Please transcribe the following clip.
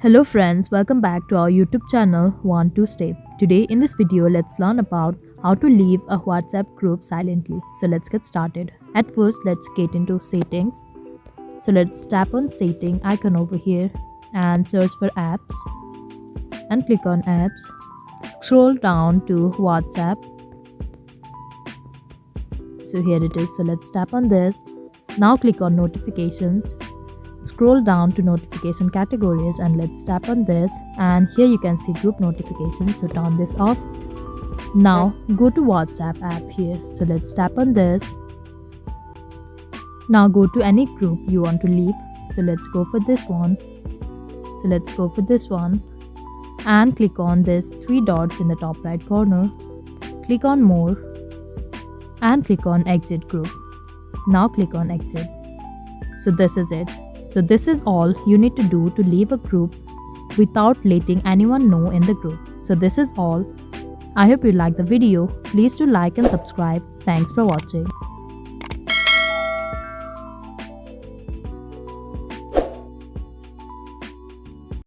Hello friends, welcome back to our YouTube channel Want to Stay. Today in this video, let's learn about how to leave a WhatsApp group silently. So let's get started. At first, let's get into settings. So let's tap on setting icon over here and search for apps and click on apps. Scroll down to WhatsApp. So here it is. So let's tap on this. Now click on notifications. Scroll down to notification categories and let's tap on this, and here you can see group notifications, so turn this off. Now go to WhatsApp app here, so let's tap on this. Now go to any group you want to leave, so let's go for this one. And click on this three dots in the top right corner. Click on more and click on exit group. Now click on exit. So this is it. So this is all you need to do to leave a group without letting anyone know in the group. So this is all. I hope you liked the video. Please do like and subscribe. Thanks for watching.